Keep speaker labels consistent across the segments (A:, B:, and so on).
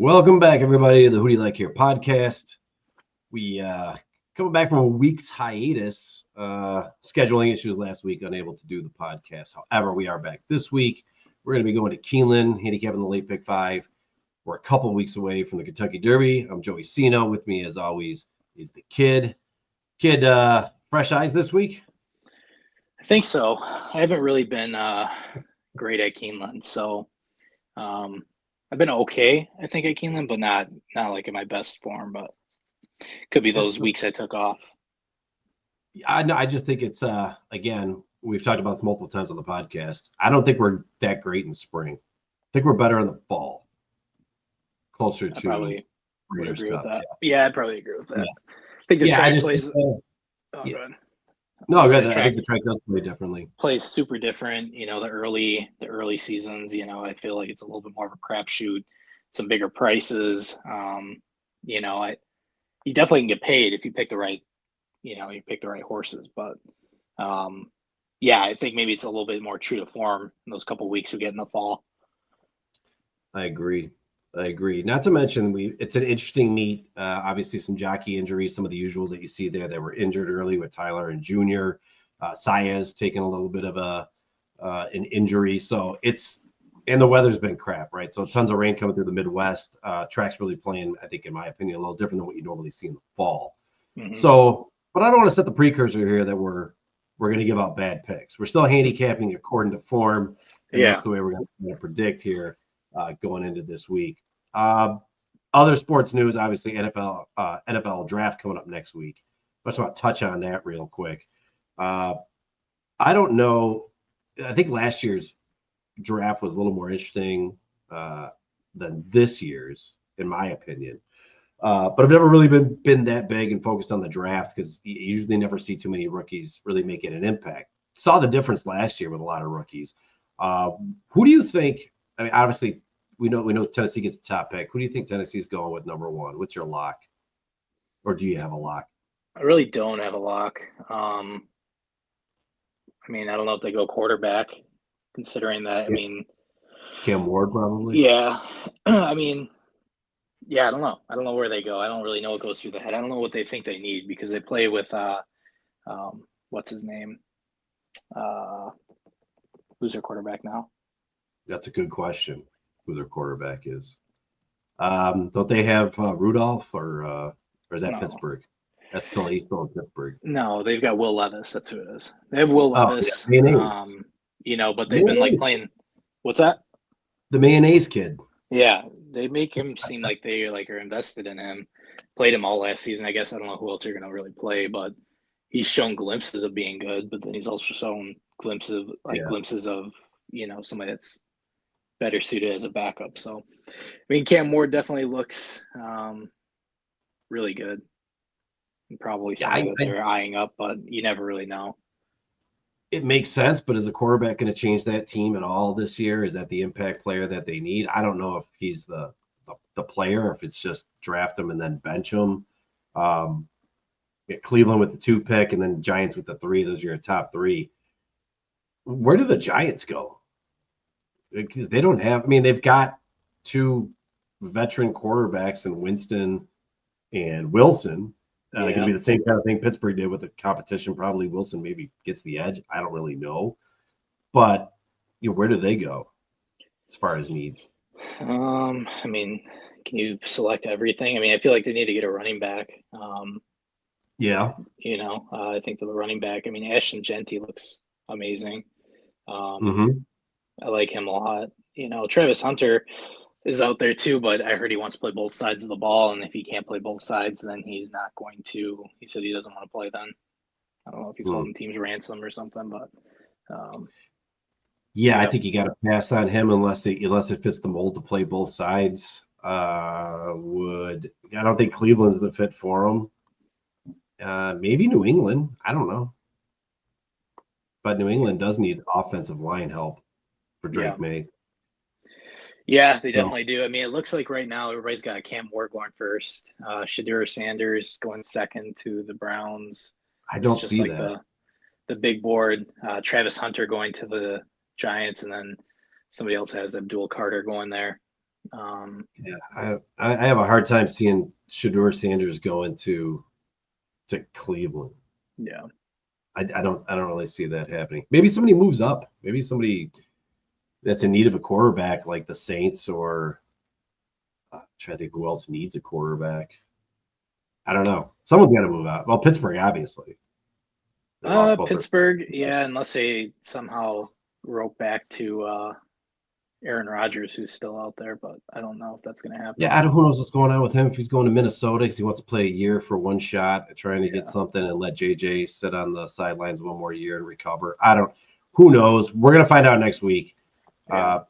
A: Welcome back, everybody, to the Who Do You Like Here podcast. We coming back from a week's hiatus. Scheduling issues last week, unable to do the podcast. However, we are back this week. We're going to be going to Keeneland, handicapping the late pick 5. We're a couple weeks away from the Kentucky Derby. I'm Joey Sino. With me, as always, is the kid. Kid, fresh eyes this week?
B: I think so. I haven't really been great at Keeneland, so I've been okay, I think, at Keeneland, but not like in my best form. But could be those weeks I took off.
A: I just think it's again, we've talked about this multiple times on the podcast. I don't think we're that great in spring. I think we're better in the fall. Closer to
B: probably would
A: Breeders'
B: agree
A: Cup.
B: with that. Yeah, I'd probably agree with that.
A: Yeah.
B: I think the track
A: just
B: plays.
A: think,
B: Go ahead.
A: No, good. I think the track does play differently.
B: Plays super different. You know, the early seasons. You know, I feel like it's a little bit more of a crapshoot. Some bigger prices. You know, you definitely can get paid if you pick the right. You know, you pick the right horses. But yeah, I think maybe it's a little bit more true to form in those couple of weeks we get in the fall.
A: I agree. Not to mention, it's an interesting meet. Obviously, some jockey injuries, some of the usuals that you see there that were injured early with Tyler and Junior. Saez taking a little bit of an injury, so and the weather's been crap, right? So tons of rain coming through the Midwest. Track's really playing, I think, in my opinion, a little different than what you normally see in the fall. Mm-hmm. So, but I don't want to set the precursor here that we're going to give out bad picks. We're still handicapping according to form, and that's the way we're going to predict here. Going into this week. Other sports news, obviously NFL draft coming up next week. I just want to touch on that real quick. I don't know. I think last year's draft was a little more interesting than this year's, in my opinion. But I've never really been that big and focused on the draft because you usually never see too many rookies really making an impact. Saw the difference last year with a lot of rookies. Who do you think? I mean, obviously, we know Tennessee gets the top pick. Who do you think Tennessee's going with number 1? What's your lock? Or do you have a lock?
B: I really don't have a lock. I mean, I don't know if they go quarterback, considering that. I mean,
A: Cam Ward probably.
B: Yeah. I mean, yeah, I don't know. I don't know where they go. I don't really know what goes through the head. I don't know what they think they need because they play with what's his name? Who's their quarterback now?
A: That's a good question. Who their quarterback is? Don't they have Rudolph or is that Pittsburgh? That's still in Pittsburgh.
B: No, they've got Will Levis. That's who it is. They have Will Levis.
A: Yeah,
B: you know, but they've been like playing. What's that?
A: The mayonnaise kid.
B: Yeah, they make him seem like they are invested in him. Played him all last season. I guess I don't know who else you're going to really play, but he's shown glimpses of being good. But then he's also shown glimpses of somebody that's better suited as a backup. So, I mean, Cam Ward definitely looks really good. And probably something that they're eyeing up, but you never really know.
A: It makes sense, but is a quarterback going to change that team at all this year? Is that the impact player that they need? I don't know if he's the player, or if it's just draft him and then bench him. Cleveland with the 2 pick and then Giants with the 3. Those are your top 3. Where do the Giants go? Because they don't have. I mean, they've got 2 veteran quarterbacks in Winston and Wilson. It could be the same kind of thing Pittsburgh did with the competition. Probably Wilson maybe gets the edge. I don't really know. But where do they go as far as needs?
B: I mean, can you select everything? I mean, I feel like they need to get a running back.
A: Yeah.
B: I think the running back, I mean, Ashton Genty looks amazing. I like him a lot. Travis Hunter is out there too, but I heard he wants to play both sides of the ball, and if he can't play both sides, then he's not going to. He said he doesn't want to play then. I don't know if he's holding teams ransom or something, but
A: I think you got to pass on him unless it fits the mold to play both sides. I don't think Cleveland's the fit for him. Maybe New England. I don't know, but New England does need offensive line help for Drake May.
B: Yeah, they definitely do. I mean, it looks like right now everybody's got Cam Ward going first, Shedeur Sanders going second to the Browns.
A: I don't see that.
B: The big board, Travis Hunter going to the Giants, and then somebody else has Abdul Carter going there.
A: Yeah, I have a hard time seeing Shedeur Sanders going to Cleveland.
B: Yeah.
A: I don't really see that happening. Maybe somebody moves up. Maybe somebody that's in need of a quarterback, like the Saints, or try to think who else needs a quarterback. I don't know. Someone's got to move out. Well, Pittsburgh, obviously. They lost both their.
B: Pittsburgh, yeah, unless they somehow rope back to Aaron Rodgers, who's still out there, but I don't know if that's going to happen.
A: Yeah, who knows what's going on with him if he's going to Minnesota because he wants to play a year for one shot, trying to get something and let JJ sit on the sidelines one more year and recover. Who knows? We're going to find out next week. But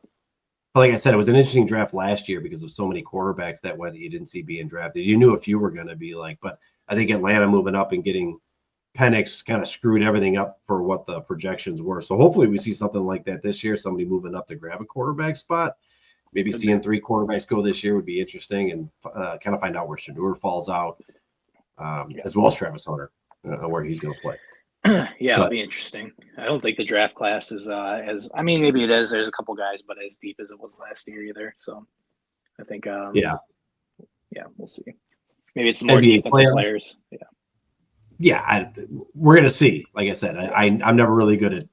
A: like I said, it was an interesting draft last year because of so many quarterbacks that went that you didn't see being drafted. You knew a few were going to be but I think Atlanta moving up and getting Penix kind of screwed everything up for what the projections were. So hopefully we see something like that this year, somebody moving up to grab a quarterback spot. Maybe seeing 3 quarterbacks go this year would be interesting, and kind of find out where Shedeur falls out, as well as Travis Hunter, where he's going to play.
B: It'll be interesting. I don't think the draft class is maybe it is. There's a couple guys, but as deep as it was last year either. So I think we'll see. Maybe it's more
A: NBA
B: defensive players.
A: We're going to see. Like I said, I'm never really good at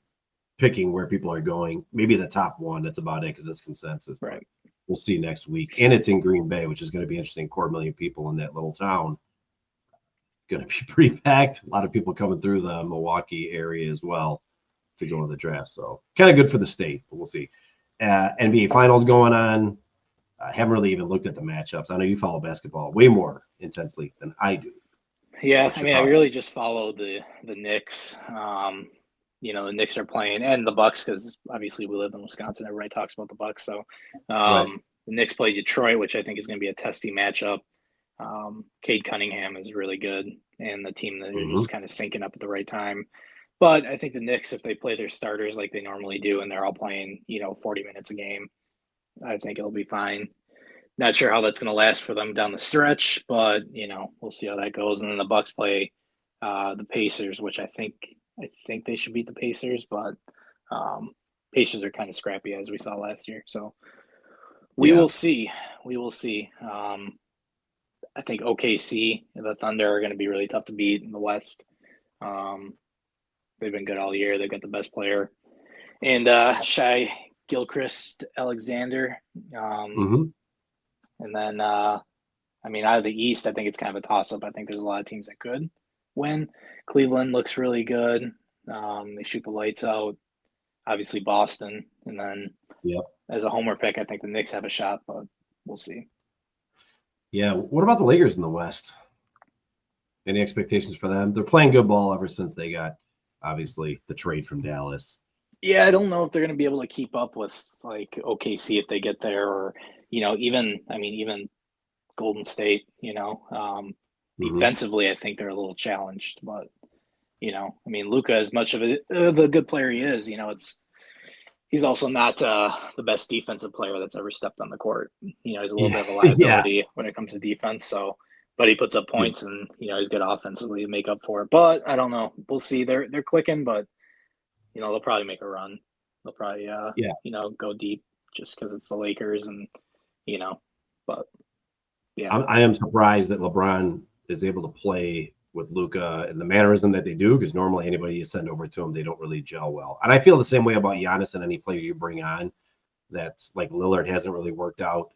A: picking where people are going. Maybe the top one. That's about it because it's consensus.
B: Right.
A: We'll see next week, and it's in Green Bay, which is going to be interesting. 250,000 people in that little town. Going to be pretty packed. A lot of people coming through the Milwaukee area as well to go to the draft. So kind of good for the state, but we'll see. NBA Finals going on. I haven't really even looked at the matchups. I know you follow basketball way more intensely than I do.
B: Yeah, I really just follow the Knicks. The Knicks are playing, and the Bucks, because obviously we live in Wisconsin. Everybody talks about the Bucks. So the Knicks play Detroit, which I think is going to be a testy matchup. Cade Cunningham is really good, and the team that are just kind of syncing up at the right time. But I think the Knicks, if they play their starters like they normally do, and they're all playing, 40 minutes a game, I think it'll be fine. Not sure how that's going to last for them down the stretch, but we'll see how that goes. And then the Bucks play the Pacers, which I think they should beat the Pacers, but Pacers are kind of scrappy as we saw last year. So we will see. We will see. I think OKC and the Thunder are going to be really tough to beat in the West. They've been good all year. They've got the best player. And Shai Gilgeous-Alexander. And then, out of the East, I think it's kind of a toss-up. I think there's a lot of teams that could win. Cleveland looks really good. They shoot the lights out. Obviously, Boston. And then as a homer pick, I think the Knicks have a shot, but we'll see.
A: Yeah. What about the Lakers in the West? Any expectations for them? They're playing good ball ever since they got, obviously, the trade from Dallas.
B: Yeah, I don't know if they're going to be able to keep up with OKC if they get there, or even Golden State. Defensively, I think they're a little challenged, but Luka, as much of the good player he is, he's also not the best defensive player that's ever stepped on the court. He's a little bit of a liability when it comes to defense. So, but he puts up points, and he's good offensively to make up for it. But I don't know. We'll see. They're clicking, but. They'll probably make a run. They'll probably, go deep just because it's the Lakers but yeah.
A: I am surprised that LeBron is able to play with Luka and the mannerism that they do, because normally anybody you send over to him, they don't really gel well. And I feel the same way about Giannis and any player you bring on. That's like Lillard hasn't really worked out.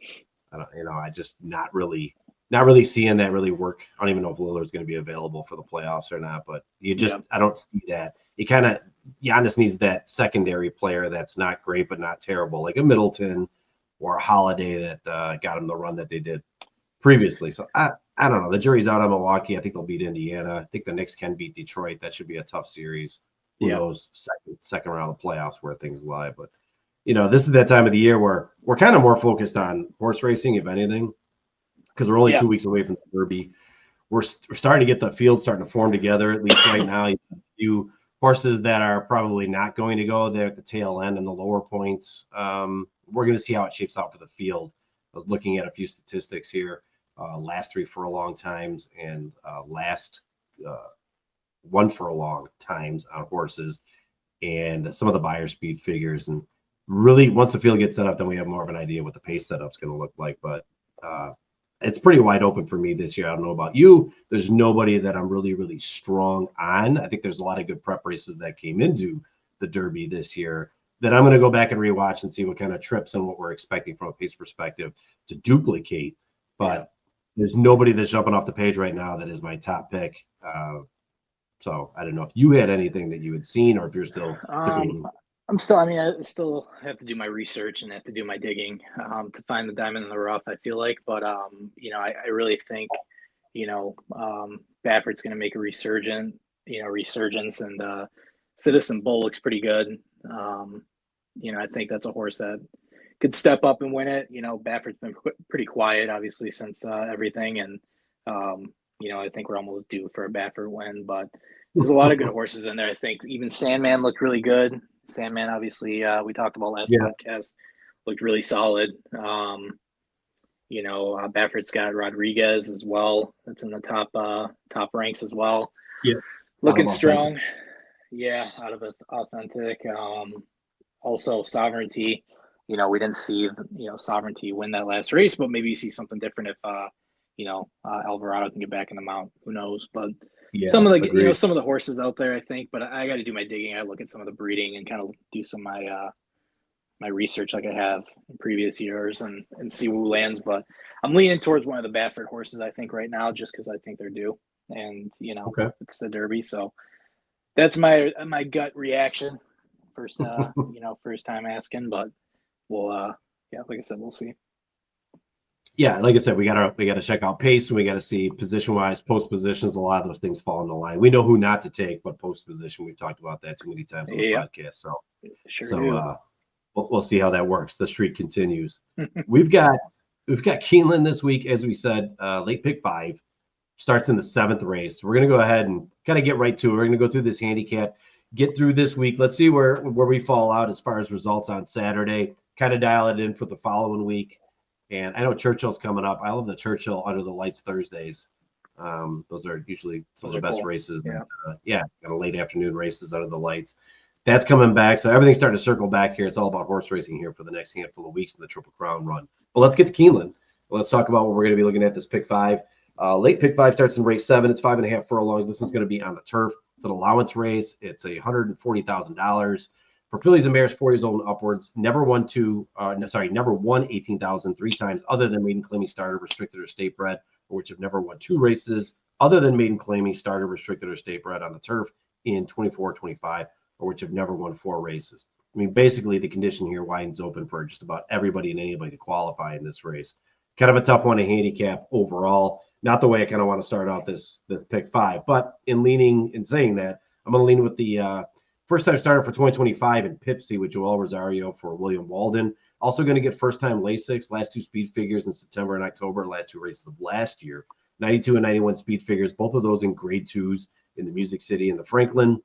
A: I just not really seeing that really work. I don't even know if Lillard's going to be available for the playoffs or not, but I don't see that. Giannis needs that secondary player that's not great but not terrible, like a Middleton or a Holiday that got him the run that they did previously. So I don't know. The jury's out on Milwaukee. I think they'll beat Indiana. I think the Knicks can beat Detroit. That should be a tough series. Who knows? Second round of playoffs where things lie. But this is that time of the year where we're kind of more focused on horse racing, if anything, because we're only 2 weeks away from the Derby. We're starting to get the field starting to form together, at least right now. You horses that are probably not going to go there at the tail end and the lower points. We're going to see how it shapes out for the field. I was looking at a few statistics here. Last 3 furlong times and last 1 furlong times on horses, and some of the buyer speed figures. And really, once the field gets set up, then we have more of an idea what the pace setup's going to look like. But it's pretty wide open for me this year. I don't know about you. There's nobody that I'm really, really strong on. I think there's a lot of good prep races that came into the Derby this year that I'm going to go back and rewatch and see what kind of trips and what we're expecting from a pace perspective to duplicate. But there's nobody that's jumping off the page right now that is my top pick. So I don't know if you had anything that you had seen or if you're still debating.
B: I still have to do my research and have to do my digging to find the diamond in the rough, I feel like. But, I really think, Baffert's going to make a resurgence, and Citizen Bull looks pretty good. I think that's a horse that could step up and win it. Baffert's been pretty quiet, obviously, since everything. And, I think we're almost due for a Baffert win. But there's a lot of good horses in there. I think even Sandman looked really good. Sandman, obviously, we talked about last podcast, looked really solid. Baffert's got Rodriguez as well. That's in the top ranks as well.
A: Yeah,
B: looking strong. Yeah, out of Authentic. Also, Sovereignty. We didn't see Sovereignty win that last race, but maybe you see something different if Alvarado can get back in the mount. Who knows? But some of the horses out there, I think. But I got to do my digging. I look at some of the breeding and kind of do some of my research like I have in previous years and see who lands. But I'm leaning towards one of the Baffert horses, I think, right now, just because I think they're due. And it's the Derby, so that's my gut reaction. First time asking, but we'll like I said, we'll see.
A: Yeah, like I said, we gotta check out pace and we gotta see position wise, post positions. A lot of those things fall in the line. We know who not to take, but post position, we've talked about that too many times on the podcast. So we'll see how that works. The streak continues. We've got Keeneland this week, as we said, late pick 5 starts in the 7th race. We're gonna go ahead and kind of get right to it. We're gonna go through this handicap, get through this week. Let's see where we fall out as far as results on Saturday. Kind of dial it in for the following week. And I know Churchill's coming up. I love the Churchill Under the Lights Thursdays. Those are usually some of the best races. Kind of late afternoon races under the lights. That's coming back. So everything's starting to circle back here. It's all about horse racing here for the next handful of weeks in the Triple Crown run. But let's get to Keeneland. Let's talk about what we're going to be looking at this pick 5. Late pick 5 starts in race 7. It's 5.5 furlongs. This is going to be on the turf. It's an allowance race. It's $140,000. For fillies and mares 4 years old and upwards, never won 18,000 3 times other than maiden claiming starter, restricted or state bred, or which have never won 2 races other than maiden claiming starter, restricted or state bred on the turf in 24-25, or which have never won 4 races. I mean, basically the condition here widens open for just about everybody and anybody to qualify in this race. Kind of a tough one to handicap overall. Not the way I kind of want to start out this pick 5, but in saying that, I'm going to lean with the first-time starter for 2025 in Pipsy with Joel Rosario for William Walden. Also going to get first-time Lasix, last 2 speed figures in September and October, last 2 races of last year. 92 and 91 speed figures, both of those in grade 2s in the Music City and the Franklin.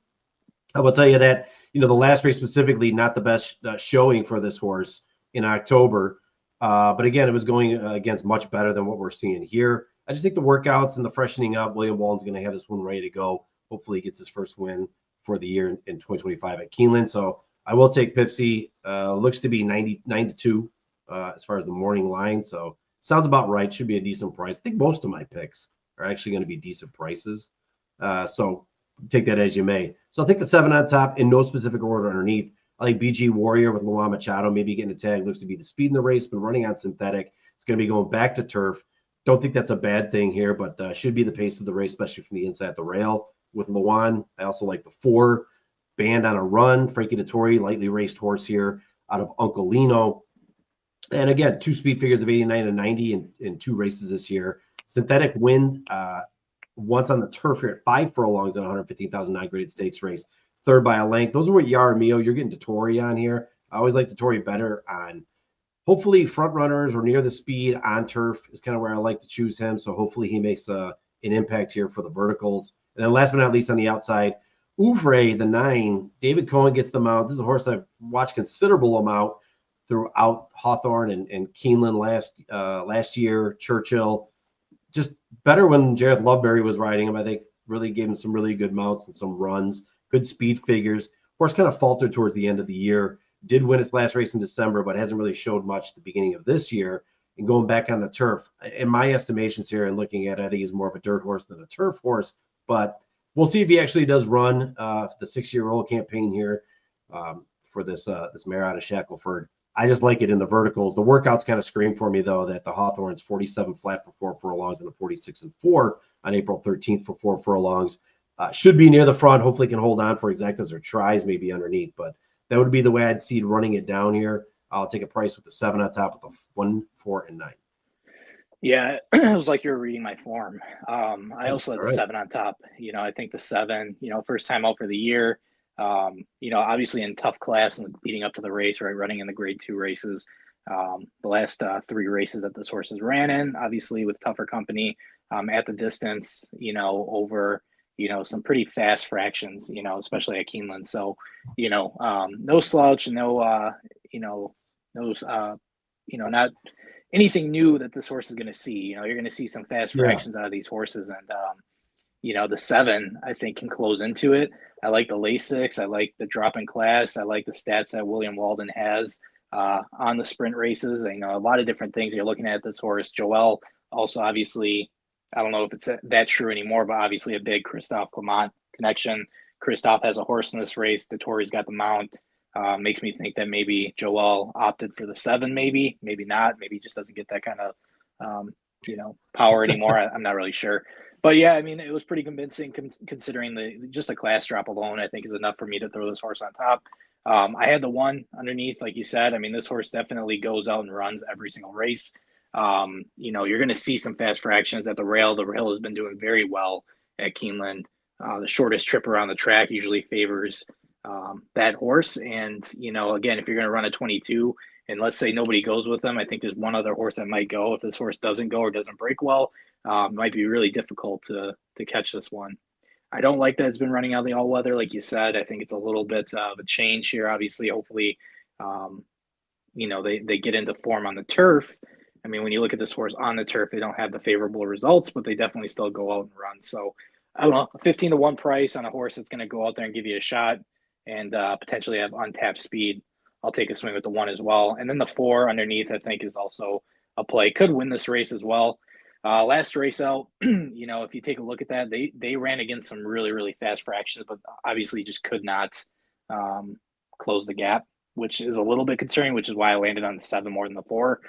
A: I will tell you that, the last race specifically, not the best showing for this horse in October. But again, it was going against much better than what we're seeing here. I just think the workouts and the freshening up, William Walden's going to have this one ready to go. Hopefully he gets his first win for the year in 2025 at Keeneland. So I will take Pipsy. Looks to be 92 as far as the morning line. So sounds about right. Should be a decent price. I think most of my picks are actually going to be decent prices. So take that as you may. So I'll take the 7 on top in no specific order underneath. I like BG Warrior with Luan Machado maybe getting a tag. Looks to be the speed in the race, but running on synthetic. It's going to be going back to turf. Don't think that's a bad thing here, but should be the pace of the race, especially from the inside the rail. With Luan, I also like the 4 Band on a Run. Frankie Dettori, lightly raced horse here out of Uncle Lino. And again, 2 speed figures of 89 and 90 in 2 races this year. Synthetic win once on the turf here at 5 furlongs in a 115,000 non-graded stakes race. 3rd by a length. Those are what Yaramio. You're getting Dettori on here. I always like Dettori better on hopefully front runners or near the speed on turf is kind of where I like to choose him. So hopefully he makes an impact here for the verticals. And then last but not least on the outside, Ouvre, the 9. David Cohen gets the mount. This is a horse I've watched considerable amount throughout Hawthorne and Keeneland last year. Churchill, just better when Jared Loveberry was riding him. I think really gave him some really good mounts and some runs, good speed figures. Horse kind of faltered towards the end of the year. did win its last race in December, but hasn't really showed much at the beginning of this year. And going back on the turf, in my estimations here and looking at it, I think he's more of a dirt horse than a turf horse. But we'll see if he actually does run the 6-year-old campaign here for this mare out of Shackelford. I just like it in the verticals. The workouts kind of scream for me, though, that the Hawthorne's 47 flat for 4 furlongs and a 46 and 4 on April 13th for 4 furlongs. Should be near the front. Hopefully can hold on for exactas or tries maybe underneath. But that would be the way I'd see running it down here. I'll take a price with the 7 on top with the 1, 4, and 9.
B: Yeah, it was like you were reading my form. I also had the 7 on top. I think the 7, first time out for the year, obviously in tough class and leading up to the race, right, running in the grade 2 races. The last 3 races that this horse has ran in, obviously with tougher company at the distance, over, some pretty fast fractions, especially at Keeneland. So, no slouch, not anything new that this horse is going to see. You're going to see some fast fractions out of these horses. And, the 7, I think, can close into it. I like the Lasix. I like the drop in class. I like the stats that William Walden has on the sprint races. A lot of different things you're looking at this horse. Joel also, obviously, I don't know if it's that true anymore, but obviously a big Christophe Clement connection. Christophe has a horse in this race. Dettori's got the mount. Makes me think that maybe Joel opted for the 7, maybe not. Maybe he just doesn't get that kind of, power anymore. I'm not really sure. But yeah, I mean, it was pretty convincing considering just the class drop alone, I think is enough for me to throw this horse on top. I had the 1 underneath, like you said. I mean, this horse definitely goes out and runs every single race. You're going to see some fast fractions at the rail. The rail has been doing very well at Keeneland. The shortest trip around the track usually favors that horse. And, again, if you're going to run a 22 and let's say nobody goes with them, I think there's one other horse that might go. If this horse doesn't go or doesn't break well, it might be really difficult to catch this one. I don't like that it's been running out the all weather. Like you said, I think it's a little bit of a change here. Obviously, hopefully, they get into form on the turf. I mean, when you look at this horse on the turf, they don't have the favorable results, but they definitely still go out and run. So I don't know, a 15 to 1 price on a horse that's going to go out there and give you a shot and potentially have untapped speed. I'll take a swing with the 1 as well. And then the 4 underneath, I think, is also a play. Could win this race as well. Last race out, if you take a look at that, they ran against some really, really fast fractions, but obviously just could not close the gap, which is a little bit concerning, which is why I landed on the 7 more than the 4.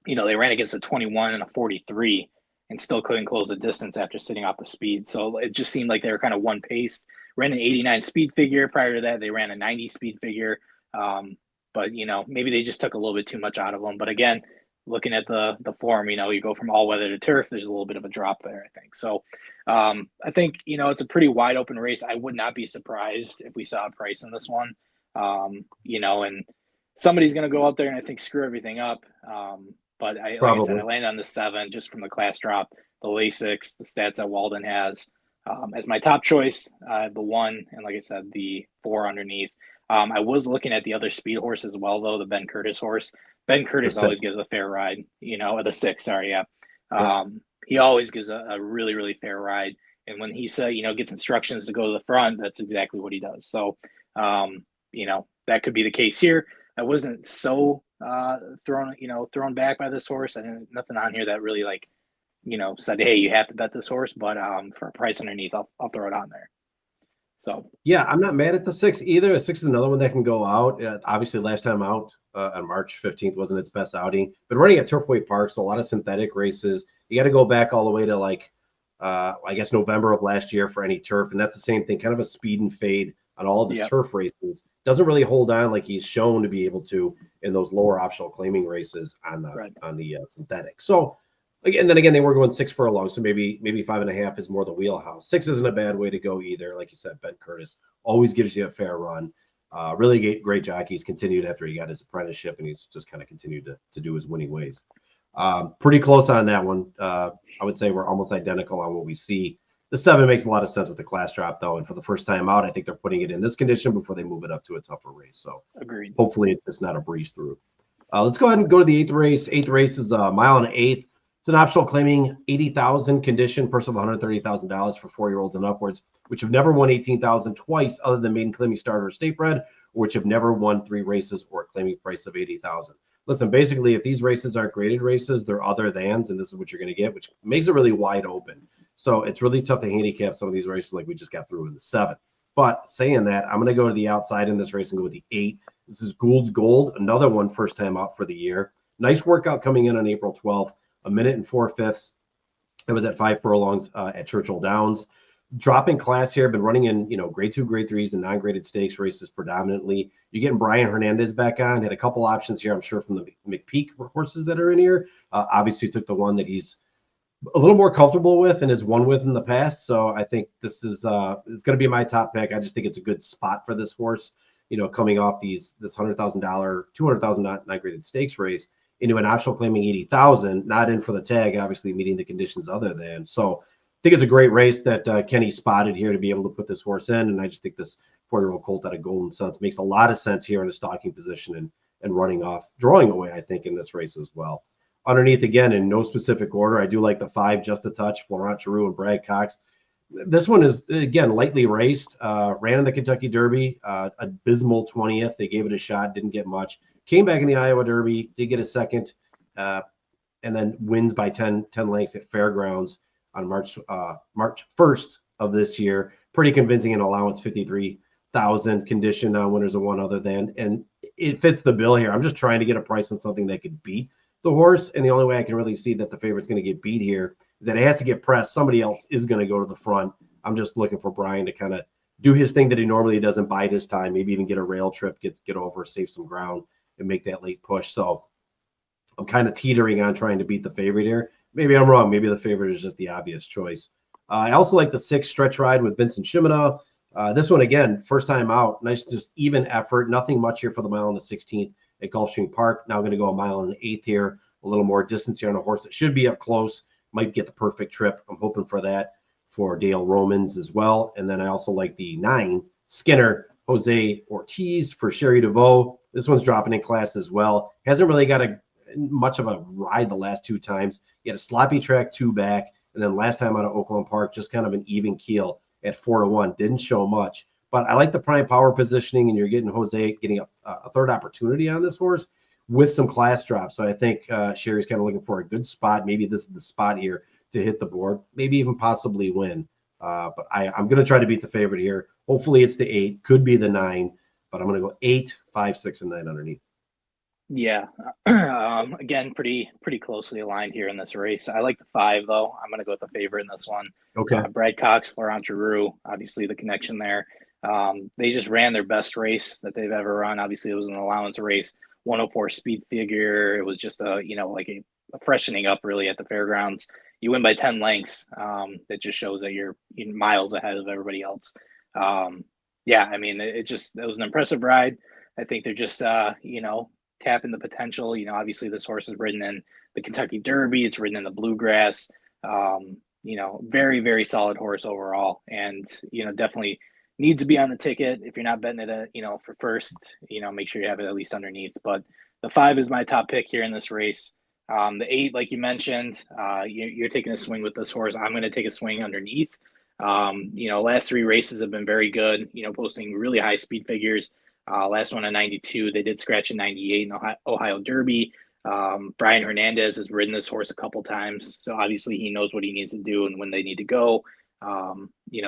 B: They ran against a 21 and a 43 and still couldn't close the distance after sitting off the speed. So it just seemed like they were kind of one-paced. Ran an 89 speed figure. Prior to that, they ran a 90 speed figure. But, maybe they just took a little bit too much out of them. But again, looking at the form, you go from all weather to turf, there's a little bit of a drop there, I think. So I think, it's a pretty wide open race. I would not be surprised if we saw a price in this one, and somebody's going to go out there and I think screw everything up. But like I said, I landed on the 7 just from the class drop, the Lasix, the stats that Walden has. As my top choice, I have the 1, and like I said, the 4 underneath. I was looking at the other speed horse as well, though, the Ben Curtis horse. Ben Curtis always gives a fair ride, or the 6, sorry, yeah. He always gives a really, really fair ride. And when he gets instructions to go to the front, that's exactly what he does. So, that could be the case here. I wasn't so thrown back by this horse. I didn't nothing on here that really said, hey, you have to bet this horse. But for a price underneath, I'll throw it on there. So
A: yeah, I'm not mad at the 6 either. A 6 is another one that can go out. Obviously, last time out on March 15th wasn't its best outing. But running at Turfway Park, so a lot of synthetic races. You got to go back all the way to I guess November of last year for any turf, and that's the same thing, kind of a speed and fade on all of his turf races. Doesn't really hold on like he's shown to be able to in those lower optional claiming races on the synthetic. So again, they were going 6 furlongs, so maybe 5.5 is more the wheelhouse. 6 isn't a bad way to go either. Like you said, Ben Curtis always gives you a fair run. Really great jockey. He's continued after he got his apprenticeship, and he's just kind of continued to do his winning ways. Pretty close on that one. I would say we're almost identical on what we see. The 7 makes a lot of sense with the class drop, though, and for the first time out, I think they're putting it in this condition before they move it up to a tougher race. So
B: agreed.
A: Hopefully it's not a breeze through. Let's go ahead and go to the 8th race. 8th race is a mile and an eighth. It's an optional claiming 80,000 condition, purse of $130,000 for 4-year-olds and upwards, which have never won 18,000 twice other than maiden claiming starter or state bred, which have never won 3 races or a claiming price of 80,000. Listen, basically, if these races aren't graded races, they're other thans, and this is what you're going to get, which makes it really wide open. So it's really tough to handicap some of these races like we just got through in the 7th. But saying that, I'm going to go to the outside in this race and go with the 8. This is Gould's Gold, another one first time out for the year. Nice workout coming in on April 12th, 1 4 fifths. It was at 5 furlongs at Churchill Downs. Dropping class here, been running in grade 2, grade 3s, and non-graded stakes races predominantly. You're getting Brian Hernandez back on. Had a couple options here, I'm sure, from the McPeak horses that are in here. Obviously took the one that he's a little more comfortable with and has won with in the past. So I think this is it's going to be my top pick. I just think it's a good spot for this horse, coming off this $100,000, $200,000 non-graded stakes race into an optional claiming 80,000, not in for the tag, obviously meeting the conditions other than. So I think it's a great race that Kenny spotted here to be able to put this horse in. And I just think this 4-year-old colt out of Golden Suns makes a lot of sense here in a stalking position and drawing away, I think, in this race as well. Underneath, again, in no specific order, I do like the 5 Just a Touch, Florent Giroux and Brad Cox. This one is, again, lightly raced, ran in the Kentucky Derby, abysmal 20th. They gave it a shot, didn't get much. Came back in the Iowa Derby, did get a second, and then wins by 10 lengths at Fairgrounds on March 1st of this year. Pretty convincing in allowance, 53,000 condition winners of one other than. And it fits the bill here. I'm just trying to get a price on something that could beat the horse. And the only way I can really see that the favorite's going to get beat here is that it has to get pressed. Somebody else is going to go to the front. I'm just looking for Brian to kind of do his thing that he normally doesn't by this time, maybe even get a rail trip, get over, save some ground, and make that late push. So I'm kind of teetering on trying to beat the favorite here. Maybe I'm wrong. Maybe the favorite is just the obvious choice. I also like the 6 Stretch Ride with Vincent Shimano. This one, again, first time out. Nice, just even effort. Nothing much here for the mile on the 16th at Gulfstream Park. Now going to go a mile and an eighth here. A little more distance here on a horse that should be up close. Might get the perfect trip. I'm hoping for that for Dale Romans as well. And then I also like the 9 Skinner Jose Ortiz for Sherry DeVoe. This one's dropping in class as well. Hasn't really got much of a ride the last 2 times. He had a sloppy track 2 back, and then last time out of Oakland Park, just kind of an even keel at 4-1. Didn't show much, but I like the prime power positioning, and you're getting Jose getting a third opportunity on this horse with some class drops. So I think Sherry's kind of looking for a good spot. Maybe this is the spot here to hit the board, maybe even possibly win. But I'm going to try to beat the favorite here. Hopefully it's the 8, could be the 9, but I'm going to go 8, 5, 6, and 9 underneath.
B: Yeah. Again, pretty closely aligned here in this race. I like the 5, though. I'm going to go with the favorite in this one.
A: Okay.
B: Brad Cox, Florent Giroux, obviously the connection there. They just ran their best race that they've ever run. Obviously, it was an allowance race, 104 speed figure. It was just a freshening up really at the fairgrounds. You win by 10 lengths. That just shows that you're miles ahead of everybody else. Yeah, I mean, it was an impressive ride. I think they're just, tapping the potential. Obviously this horse is ridden in the Kentucky Derby. It's ridden in the Bluegrass. Very, very solid horse overall. And, definitely needs to be on the ticket. If you're not betting it, for first, make sure you have it at least underneath. But the 5 is my top pick here in this race. The 8, like you mentioned, you're taking a swing with this horse. I'm going to take a swing underneath. Last 3 races have been very good, posting really high speed figures. Last one in 92, they did scratch in 98 in the Ohio Derby. Brian Hernandez has ridden this horse a couple times, so obviously he knows what he needs to do and when they need to go.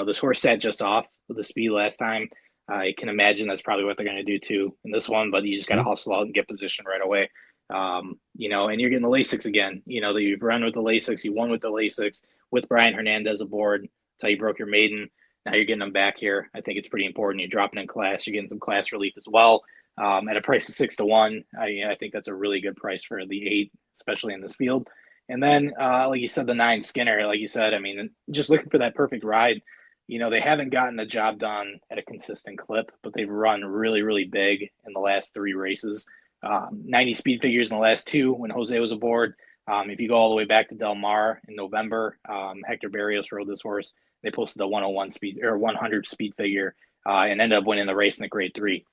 B: This horse sat just off with the speed last time. I can imagine that's probably what they're going to do too in this one, but you just got to hustle out and get position right away. And you're getting the Lasix again. That you've run with the Lasix, you won with the Lasix with Brian Hernandez aboard. That's how you broke your maiden. Now you're getting them back here. I think it's pretty important. You're dropping in class. You're getting some class relief as well. At a price of 6-1, I think that's a really good price for the 8, especially in this field. And then, like you said, the 9 Skinner, like you said, I mean, just looking for that perfect ride. They haven't gotten the job done at a consistent clip, but they've run really, really big in the last 3 races. 90 speed figures in the last 2 when Jose was aboard. If you go all the way back to Del Mar in November, Hector Barrios rode this horse. They posted a 101 speed or 100 speed figure and ended up winning the race in the grade 3.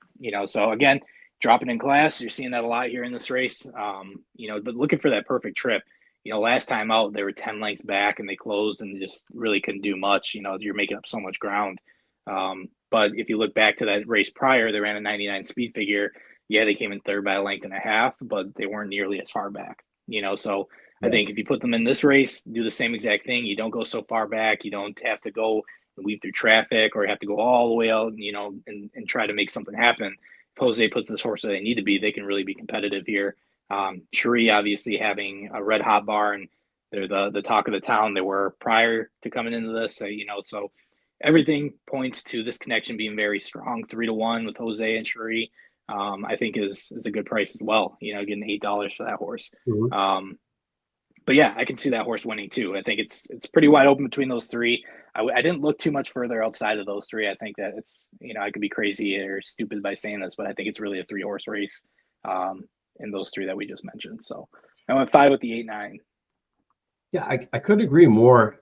B: So again, dropping in class, you're seeing that a lot here in this race. But looking for that perfect trip. Last time out, they were 10 lengths back and they closed and just really couldn't do much. You're making up so much ground. But if you look back to that race prior, they ran a 99 speed figure. Yeah, they came in third by a length and a half, but they weren't nearly as far back, So I
A: Yeah.
B: think if you put them in this race, do the same exact thing. You don't go so far back. You don't have to go and weave through traffic or have to go all the way out, and try to make something happen. If Jose puts this horse where they need to be, they can really be competitive here. Cherie obviously having a red hot bar, and they're the talk of the town. They were prior to coming into this, so everything points to this connection being very strong. 3-1 with Jose and Cherie, I think is a good price as well. Getting $8 for that horse.
A: Mhm.
B: But yeah, I can see that horse winning too. I think it's pretty wide open between those three. I didn't look too much further outside of those three. I think that it's I could be crazy or stupid by saying this, but I think it's really a 3-horse race in those three that we just mentioned. So I went 5 with the 8-9.
A: Yeah, I couldn't agree more.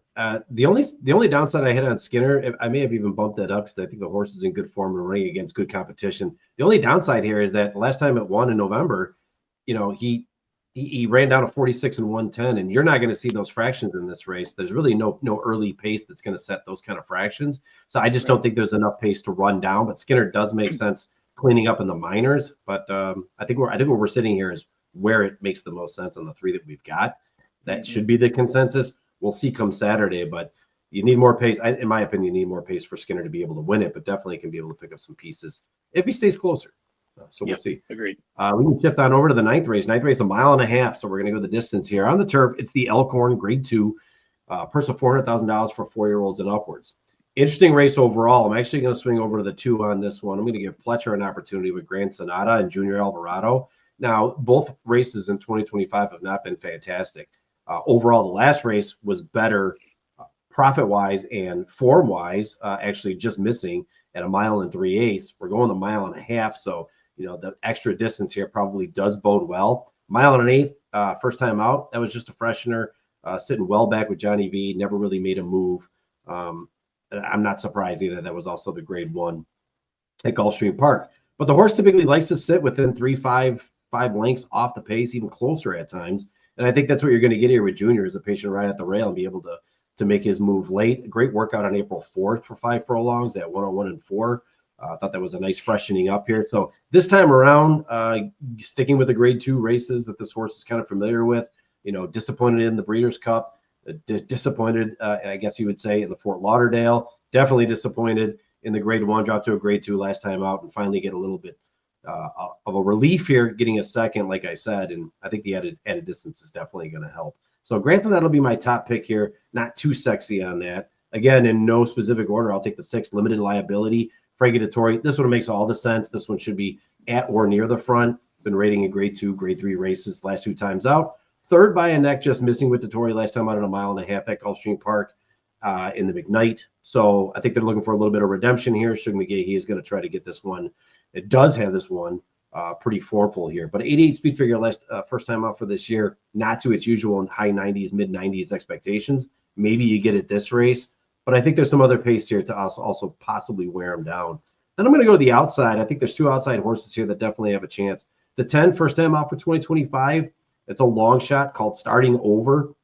A: The only downside I had on Skinner, I may have even bumped that up because I think the horse is in good form and running against good competition. The only downside here is that last time it won in November, he ran down a 46 and 110, and you're not going to see those fractions in this race. There's really no early pace that's going to set those kind of fractions. So I just don't think there's enough pace to run down. But Skinner does make sense cleaning up in the minors. But I think where we're sitting here is where it makes the most sense on the three that we've got. That should be the consensus. We'll see come Saturday, but you need more pace. In my opinion, you need more pace for Skinner to be able to win it, but definitely can be able to pick up some pieces if he stays closer. So we'll see.
B: Agreed.
A: We can shift on over to the ninth race. Ninth race, 1.5 miles. So we're going to go the distance here. On the turf, it's the Elkhorn Grade 2, purse of $400,000 for 4-year-olds and upwards. Interesting race overall. I'm actually going to swing over to the 2 on this one. I'm going to give Pletcher an opportunity with Grand Sonata and Junior Alvarado. Now, both races in 2025 have not been fantastic. Overall, the last race was better profit-wise and form-wise, actually just missing at 1 mile and 3/8. We're going 1.5 miles, so the extra distance here probably does bode well. 1 1/8, first time out. That was just a freshener, sitting well back with Johnny V. Never really made a move. I'm not surprised either. That was also the Grade 1 at Gulfstream Park. But the horse typically likes to sit within 3-5 lengths off the pace, even closer at times. And I think that's what you're going to get here with Junior, is a patient right at the rail and be able to make his move late. A great workout on April 4th for 5 furlongs at 101 and 4. I thought that was a nice freshening up here. So this time around, sticking with the Grade 2 races that this horse is kind of familiar with, disappointed in the Breeders' Cup, disappointed, I guess you would say, in the Fort Lauderdale, definitely disappointed in the Grade 1, dropped to a Grade 2 last time out, and finally get a little bit of a relief here, getting a second, like I said, and I think the added distance is definitely going to help. So Granson, that'll be my top pick here. Not too sexy on that. Again, in no specific order, I'll take the 6, limited liability, Frankie Dettori. This one makes all the sense. This one should be at or near the front. Been rating in Grade 2, Grade 3 races last 2 times out. Third by a neck, just missing with Dettori last time out at 1.5 miles at Gulfstream Park in the McKnight. So I think they're looking for a little bit of redemption here. Sugar McGahee is going to try to get this one. It does have this one pretty formful here, but 88 speed figure first time out for this year, not to its usual high 90s, mid 90s expectations. Maybe you get it this race, but I think there's some other pace here to also possibly wear them down. Then I'm going to go to the outside. I think there's 2 outside horses here that definitely have a chance. The 10, first time out for 2025. It's a long shot called Starting Over.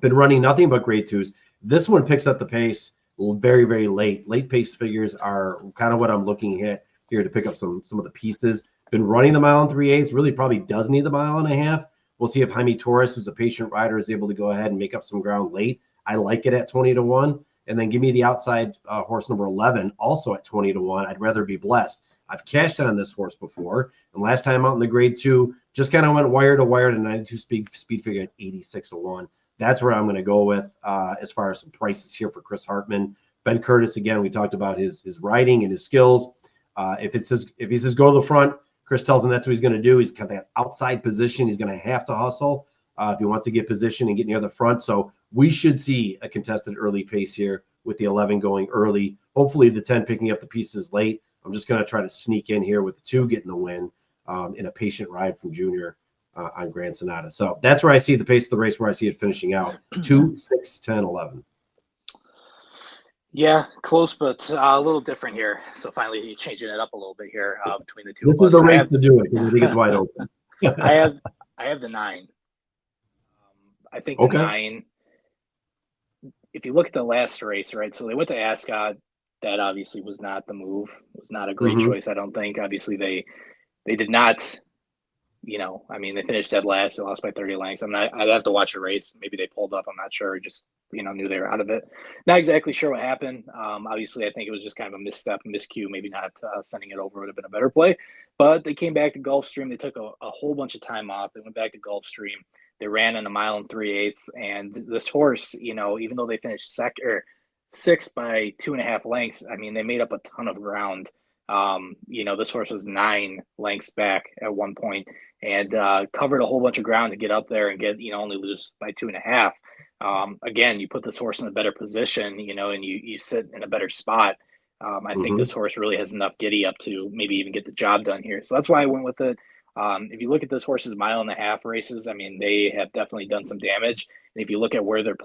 A: Been running nothing but Grade 2s. This one picks up the pace very, very late. Late pace figures are kind of what I'm looking at here to pick up some of the pieces. Been running the 1 mile and 3/8. Really probably does need the 1.5 miles. We'll see if Jaime Torres, who's a patient rider, is able to go ahead and make up some ground late. I like it at 20-1. And then give me the outside horse number 11, also at 20-1. I'd rather be Blessed. I've cashed on this horse before, and last time out in the Grade 2, just kind of went wire to wire to 92 speed figure at 86-1. That's where I'm going to go with as far as some prices here for Chris Hartman. Ben Curtis, again, we talked about his riding and his skills. If he says go to the front, Chris tells him that's what he's going to do. He's got that outside position. He's going to have to hustle if he wants to get position and get near the front. So we should see a contested early pace here with the 11 going early. Hopefully the 10 picking up the pieces late. I'm just going to try to sneak in here with the 2 getting the win in a patient ride from Junior on Grand Sonata. So that's where I see the pace of the race, where I see it finishing out 2, 6, 10, 11.
B: Yeah, close, but a little different here. So finally, you're changing it up a little bit here between the 2
A: This
B: of us.
A: is the race to do it because I think it's wide open.
B: I have the 9. I think the 9. If you look at the last race, right? So they went to Ascot. that obviously was not the move. It was not a great
A: Hmm.
B: choice, I don't think. Obviously, they did not. I mean, they finished dead last. They lost by 30 lengths. I'd have to watch the race. Maybe they pulled up. I'm not sure. Just knew they were out of it. Not exactly sure what happened. Obviously, I think it was just kind of a misstep, miscue. Maybe not sending it over would have been a better play. But they came back to Gulfstream. They took a whole bunch of time off. They went back to Gulfstream. They ran in a mile and 3/8. And this horse, even though they finished sixth by 2.5 lengths, I mean, they made up a ton of ground. This horse was 9 lengths back at one point and covered a whole bunch of ground to get up there and get, only lose by 2.5. Again, you put this horse in a better position, and you sit in a better spot. I think
A: Hmm.
B: this horse really has enough giddy up to maybe even get the job done here. So that's why I went with it. If you look at this horse's 1.5 mile races, I mean, they have definitely done some damage. And if you look at where they're,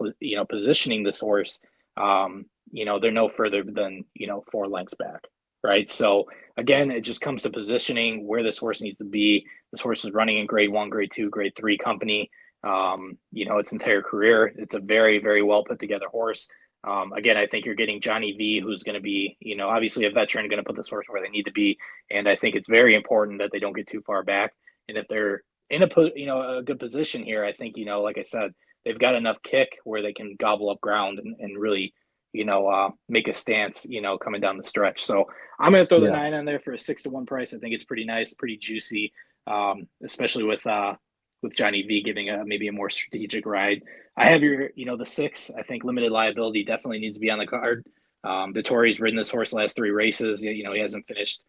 B: positioning this horse, they're no further than, 4 lengths back. Right. So again, it just comes to positioning where this horse needs to be. This horse is running in grade 1, grade 2, grade 3 company, its entire career. It's a very, very well put together horse. Again, I think you're getting Johnny V, who's going to be, obviously a veteran, going to put this horse where they need to be. And I think it's very important that they don't get too far back. And if they're in a good position here, I think, like I said, they've got enough kick where they can gobble up ground and really, make a stance, coming down the stretch. So I'm going to throw the
A: Yeah.
B: 9 on there for a 6-1 price. I think it's pretty nice, pretty juicy, especially with Johnny V giving maybe a more strategic ride. I have the 6. I think limited liability definitely needs to be on the card. Dettori's ridden this horse the last 3 races. He hasn't finished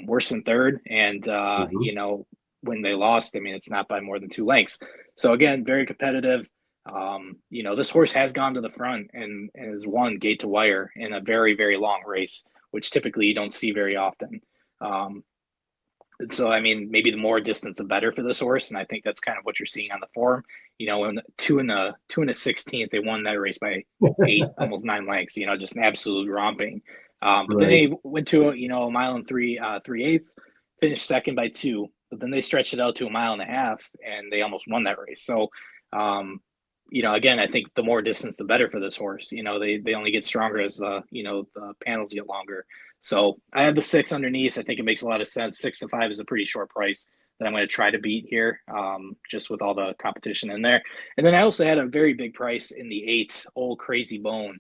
B: worse than third, and
A: Hmm.
B: when they lost, I mean, it's not by more than 2 lengths. So again, very competitive. This horse has gone to the front and has won gate to wire in a very, very long race, which typically you don't see very often. And so, I mean, maybe the more distance, the better for this horse, and I think that's kind of what you're seeing on the form. In the 2 and a 16th, they won that race by 8, almost 9 lengths. Just an absolute romping. But then
A: Right.
B: they went to a mile and 3/8, finished second by 2. But then they stretched it out to a mile and a half, and they almost won that race. So, again, I think the more distance, the better for this horse. They only get stronger as the panels get longer. So I have the 6 underneath. I think it makes a lot of sense. 6 to 5 is a pretty short price that I'm going to try to beat here, just with all the competition in there. And then I also had a very big price in the 8, Old Crazy Bone.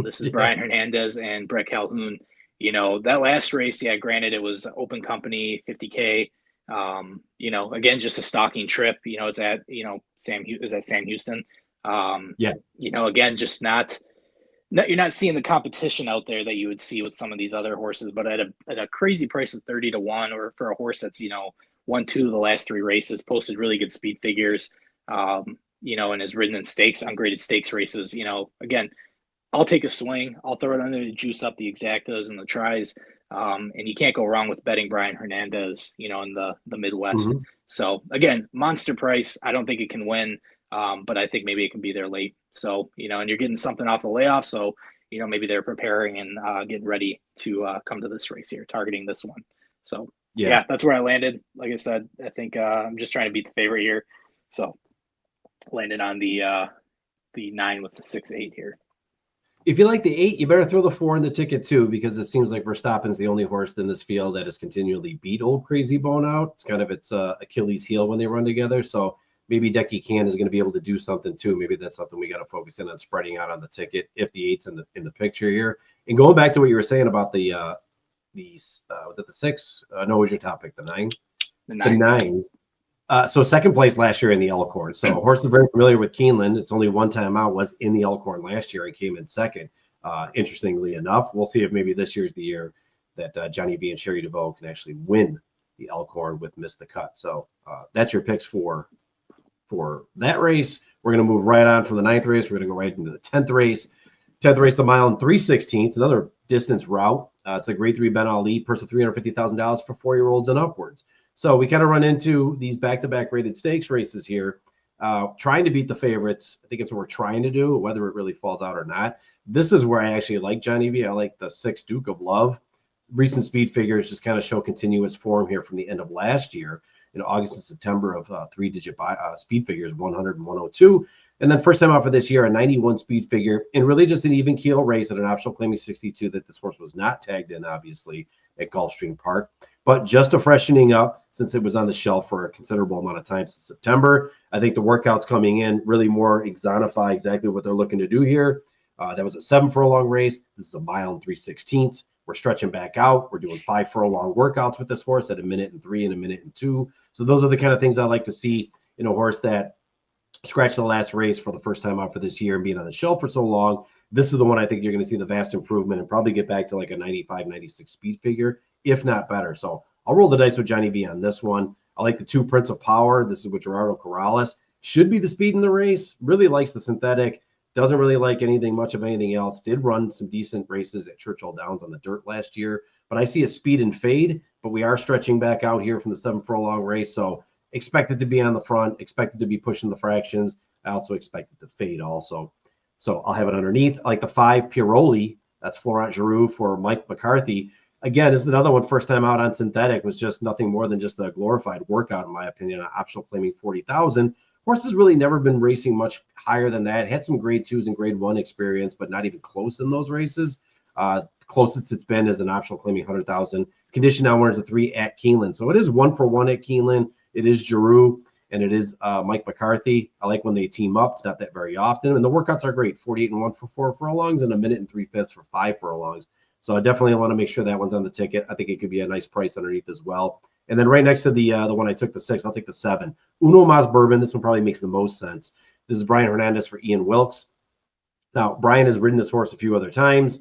B: This is
A: Yeah.
B: Brian Hernandez and Brett Calhoun. That last race, yeah, granted it was open company, 50K. Again, just a stocking trip. It's at Sam Houston.
A: Yeah.
B: Again, just not. No, you're not seeing the competition out there that you would see with some of these other horses, but at a crazy price of 30 to 1, or for a horse that's won 2 of the last 3 races, posted really good speed figures, and has ridden in stakes, ungraded stakes races. Again, I'll take a swing. I'll throw it under to juice up the exactas and the tries, and you can't go wrong with betting Brian Hernandez, in the Midwest.
A: Hmm.
B: So again, monster price. I don't think it can win. But I think maybe it can be there late. So, and you're getting something off the layoff. So, maybe they're preparing and getting ready to come to this race here, targeting this one. So,
A: Yeah.
B: yeah, that's where I landed. Like I said, I think I'm just trying to beat the favorite here. So, landed on the 9 with the 6-8 here.
A: If you like the 8, you better throw the 4 in the ticket too, because it seems like Verstappen's the only horse in this field that has continually beat Old Crazy Bone out. It's kind of its Achilles heel when they run together. So maybe Decky Can is going to be able to do something too. Maybe that's something we got to focus in on, spreading out on the ticket if the 8's in the picture here. And going back to what you were saying about the was it the 6? No, it was your topic, the 9.
B: The
A: The
B: 9.
A: 9. So second place last year in the Elkhorn. So a horse is very familiar with Keeneland. It's only one time out, was in the Elkhorn last year and came in second. Interestingly enough, we'll see if maybe this year's the year that Johnny V and Sherry DeVoe can actually win the Elkhorn with Miss the Cut. So that's your picks for that race. We're going to move right on from the 9th race. We're going to go right into the 10th race. 10th race, a mile and 3/16, another distance route. It's a grade 3 Ben Ali, purse of $350,000 for 4-year-olds and upwards. So we kind of run into these back-to-back rated stakes races here, trying to beat the favorites. I think it's what we're trying to do, whether it really falls out or not. This is where I actually like Johnny V. I like the 6 Duke of Love. Recent speed figures just kind of show continuous form here from the end of last year. in August and September of three-digit speed figures, 100 and 102. And then first time out for this year, a 91 speed figure, and really just an even keel race at an optional claiming 62 that this horse was not tagged in, obviously, at Gulfstream Park. But just a freshening up since it was on the shelf for a considerable amount of time since September. I think the workouts coming in really more exemplify exactly what they're looking to do here. That was a 7 furlong race. This is a mile and 3/16. We're stretching back out. We're doing 5 furlong workouts with this horse at 1:03 and 1:02. So those are the kind of things I like to see in a horse that scratched the last race for the first time out for this year and being on the shelf for so long. This is the one I think you're going to see the vast improvement and probably get back to like a 95, 96 speed figure, if not better. So I'll roll the dice with Johnny V on this one. I like the 2 Prince of Power. This is with Gerardo Corrales. Should be the speed in the race. Really likes the synthetic. Doesn't really like much of anything else. Did run some decent races at Churchill Downs on the dirt last year. But I see a speed and fade. But we are stretching back out here from the 7 furlong race. So expect it to be on the front. Expect it to be pushing the fractions. I also expect it to fade also. So I'll have it underneath. I like the 5 Piroli. That's Florent Giroux for Mike McCarthy. Again, this is another one first time out on synthetic. Was just nothing more than just a glorified workout, in my opinion, an optional claiming 40,000. Horse has really never been racing much higher than that. Had some grade 2s and grade 1 experience, but not even close in those races. Closest it's been is an optional claiming 100,000. Condition now wears a 3 at Keeneland. So it is 1-for-1 at Keeneland. It is Giroux and it is Mike McCarthy. I like when they team up. It's not that very often. And the workouts are great. 48 and 1 for 4 furlongs and 1 and 3/5 for 5 furlongs. So I definitely want to make sure that one's on the ticket. I think it could be a nice price underneath as well. And then right next to the one I took, the 6, I'll take the 7. Uno Mas Bourbon. This one probably makes the most sense. This is Brian Hernandez for Ian Wilkes. Now, Brian has ridden this horse a few other times.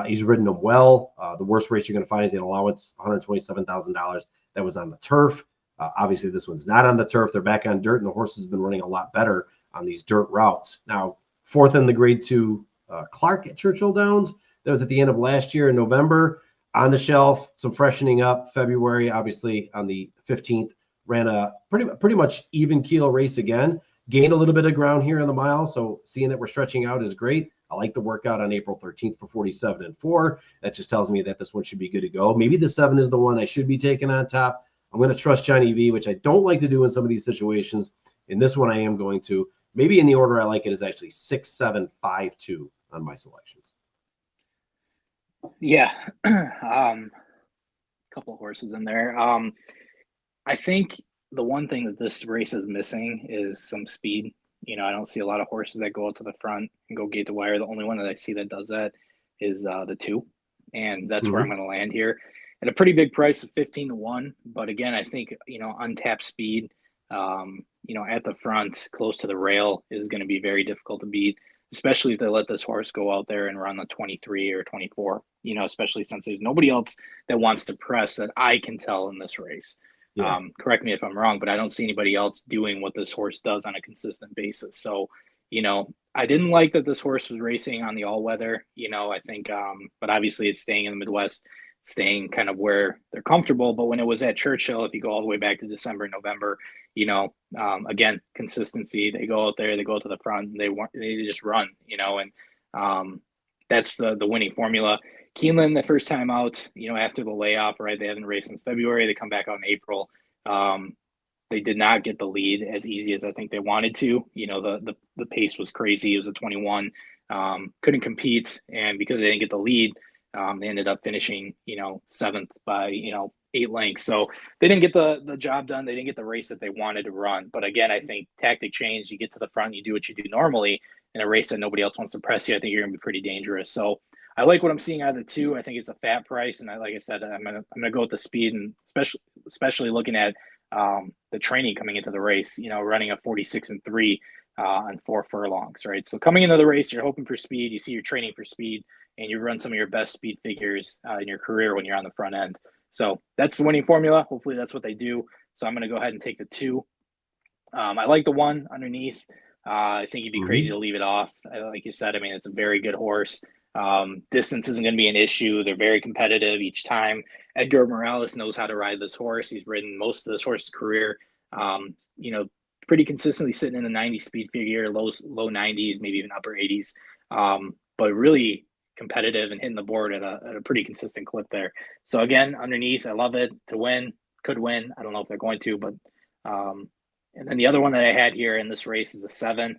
A: He's ridden him well. The worst race you're going to find is the allowance, $127,000. That was on the turf. Obviously, this one's not on the turf. They're back on dirt, and the horse has been running a lot better on these dirt routes. Now, 4th in the grade 2 Clark at Churchill Downs. That was at the end of last year in November. On the shelf, some freshening up. February, obviously, on the 15th, ran a pretty much even keel race again. Gained a little bit of ground here in the mile, so seeing that we're stretching out is great. I like the workout on April 13th for 47 and 4. That just tells me that this one should be good to go. Maybe the 7 is the one I should be taking on top. I'm going to trust Johnny V, which I don't like to do in some of these situations. In this one, I am going to. Maybe in the order I like it is actually 6, 7, 5, 2 on my selections.
B: Yeah. Couple of horses in there. I think the one thing that this race is missing is some speed. I don't see a lot of horses that go out to the front and go gate to wire. The only one that I see that does that is the 2. And that's where I'm going to land here. At a pretty big price of 15 to 1. But again, I think, untapped speed, at the front, close to the rail is going to be very difficult to beat, especially if they let this horse go out there and run the 23 or 24, especially since there's nobody else that wants to press that I can tell in this race. Yeah. Correct me if I'm wrong, but I don't see anybody else doing what this horse does on a consistent basis. So, I didn't like that this horse was racing on the all-weather, I think, but obviously it's staying in the Midwest, staying kind of where they're comfortable. But when it was at Churchill, if you go all the way back to December, November, again, consistency, they go out there, they go to the front, and they just run, and that's the winning formula. Keeneland, the first time out, after the layoff, right? They haven't raced since February. They come back out in April. They did not get the lead as easy as I think they wanted to. The pace was crazy. It was a 21. Couldn't compete, and because they didn't get the lead, they ended up finishing, 7th by 8 lengths. So they didn't get the job done. They didn't get the race that they wanted to run. But again, I think tactic change. You get to the front, you do what you do normally in a race that nobody else wants to press you. I think you're going to be pretty dangerous. So I like what I'm seeing out of the 2. I think it's a fat price, and like I said, I'm gonna go with the speed, and especially looking at the training coming into the race. Running a 46 and 3 on 4 furlongs, right? So coming into the race, you're hoping for speed. You see you're training for speed, and you run some of your best speed figures in your career when you're on the front end. So that's the winning formula. Hopefully that's what they do. So I'm going to go ahead and take the 2. I like the 1 underneath. I think you'd be crazy to leave it off. Like you said, it's a very good horse. Distance isn't going to be an issue. They're very competitive each time. Edgar Morales knows how to ride this horse. He's ridden most of this horse's career, pretty consistently sitting in the 90 speed figure, low 90s, maybe even upper 80s. But really competitive and hitting the board at a pretty consistent clip there. So again, underneath, I love it. To win, could win. I don't know if they're going to, but And then the other one that I had here in this race is a 7,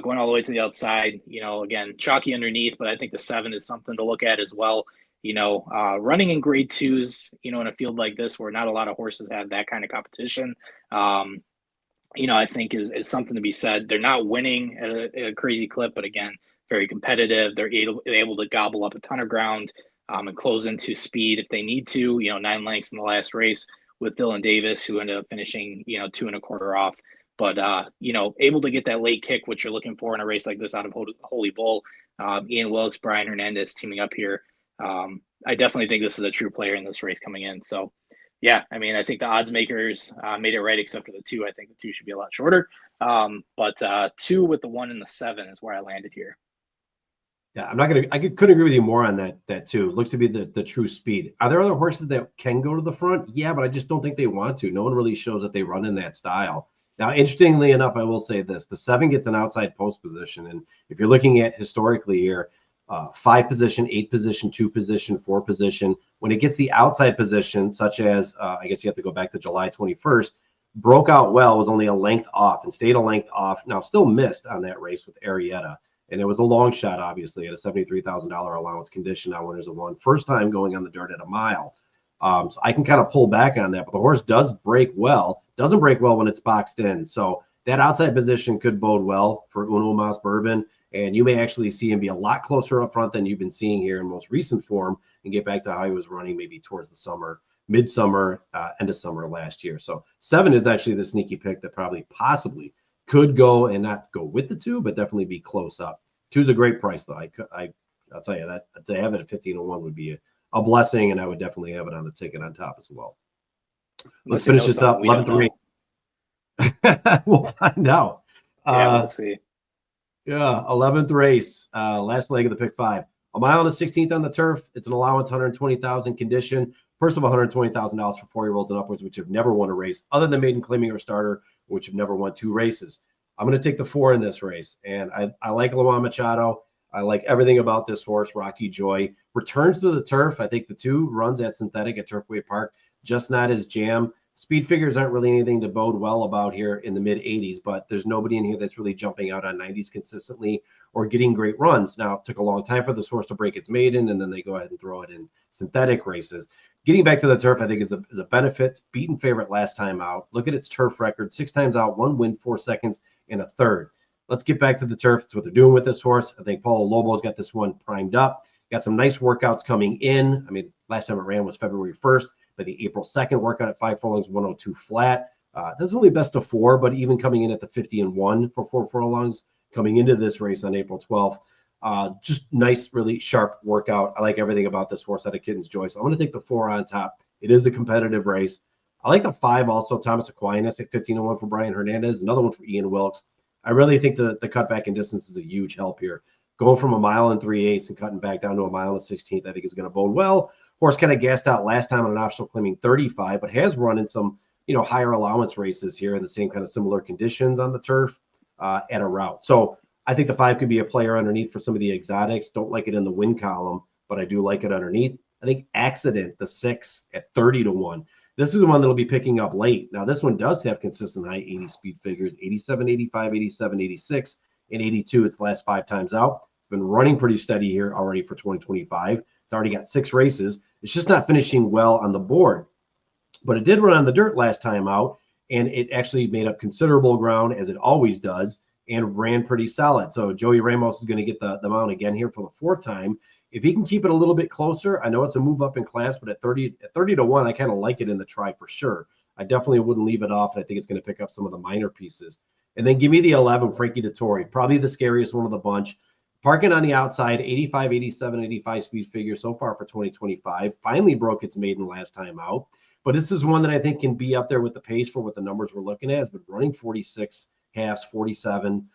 B: going all the way to the outside. Again, chalky underneath, but I think the 7 is something to look at as well. Running in grade 2s, in a field like this where not a lot of horses have that kind of competition, I think is something to be said. They're not winning at a crazy clip, but again, very competitive. They're able to gobble up a ton of ground and close into speed if they need to. 9 lengths in the last race with Dylan Davis, who ended up finishing 2.25 off. But able to get that late kick, which you're looking for in a race like this out of Holy Bull. Ian Wilkes, Brian Hernandez teaming up here. I definitely think this is a true player in this race coming in. So, yeah, I mean, I think the odds makers made it right, except for the 2. I think the 2 should be a lot shorter. But 2 with the 1 and the 7 is where I landed here.
A: Yeah, I couldn't agree with you more on that too. It looks to be the true speed. Are there other horses that can go to the front? Yeah, but I just don't think they want to. No one really shows that they run in that style. Now, interestingly enough, I will say this: the 7 gets an outside post position, and if you're looking at historically here, 5 position, 8 position, 2 position, 4 position. When it gets the outside position, such as I guess you have to go back to July 21st, broke out well, was only a length off and stayed a length off. Now still missed on that race with Arietta. And it was a long shot, obviously, at a $73,000 allowance condition on Winners of One. First time going on the dirt at a mile. So I can kind of pull back on that. But the horse does break well. Doesn't break well when it's boxed in. So that outside position could bode well for Uno Mas Bourbon. And you may actually see him be a lot closer up front than you've been seeing here in most recent form and get back to how he was running maybe towards the summer, midsummer, end of summer last year. So 7 is actually the sneaky pick that probably possibly could go and not go with the 2, but definitely be close up. 2 is a great price, though. I'll tell you that to have it at 15-1 would be a blessing, and I would definitely have it on the ticket on top as well. Let's finish this up. 11-3. We'll find out.
B: Yeah, we'll see.
A: Yeah, 11th race, last leg of the pick 5. A mile and a 16th on the turf. It's an allowance, 120,000 condition. Purse of $120,000 for 4-year-olds and upwards, which have never won a race, other than maiden claiming or starter, which have never won 2 races. I'm going to take the 4 in this race, and I like Luan Machado. I like everything about this horse. Rocky Joy returns to the turf. I think the 2 runs at synthetic at Turfway Park, just not his jam. Speed figures aren't really anything to bode well about here in the mid 80s, but there's nobody in here that's really jumping out on 90s consistently or getting great runs. Now, it took a long time for this horse to break its maiden, and then they go ahead and throw it in synthetic races. Getting back to the turf, I think, is a benefit. Beaten favorite last time out. Look at its turf record: 6 times out, 1 win, 4 seconds, and a third. Let's get back to the turf. That's what they're doing with this horse. I think Paulo Lobo's got this one primed up. Got some nice workouts coming in. I mean, last time it ran was February 1st, but the April 2nd workout at 5 furlongs, 102 flat. That's only best of 4, but even coming in at the 50-1 for 4 furlongs, coming into this race on April 12th. Just nice, really sharp workout. I like everything about this horse out of Kitten's Joy. So I'm going to take the 4 on top. It is a competitive race. I like the 5 also, Thomas Aquinas at 15-1 for Brian Hernandez, another one for Ian Wilkes. I really think the cutback in distance is a huge help here. Going from a mile and 3/8 and cutting back down to a mile and 16th, I think is going to bode well. Horse kind of gassed out last time on an optional claiming 35, but has run in some, higher allowance races here in the same kind of similar conditions on the turf at a route. So I think the 5 could be a player underneath for some of the exotics. Don't like it in the win column, but I do like it underneath. I think Accident, the 6 at 30-1. This is the one that'll be picking up late. Now, this one does have consistent high 80 speed figures: 87, 85, 87, 86, and 82 its last 5 times out. It's been running pretty steady here already for 2025. It's already got 6 races. It's just not finishing well on the board. But it did run on the dirt last time out, and it actually made up considerable ground, as it always does, and ran pretty solid. So Joey Ramos is going to get the mount again here for the 4th time. If he can keep it a little bit closer, I know it's a move up in class, but at 30-1, I kind of like it in the try for sure. I definitely wouldn't leave it off, and I think it's going to pick up some of the minor pieces. And then give me the 11, Frankie Dettori, probably the scariest one of the bunch. Parking on the outside, 85, 87, 85 speed figure so far for 2025. Finally broke its maiden last time out. But this is one that I think can be up there with the pace for what the numbers we're looking at. Has been running 46 halves, 47,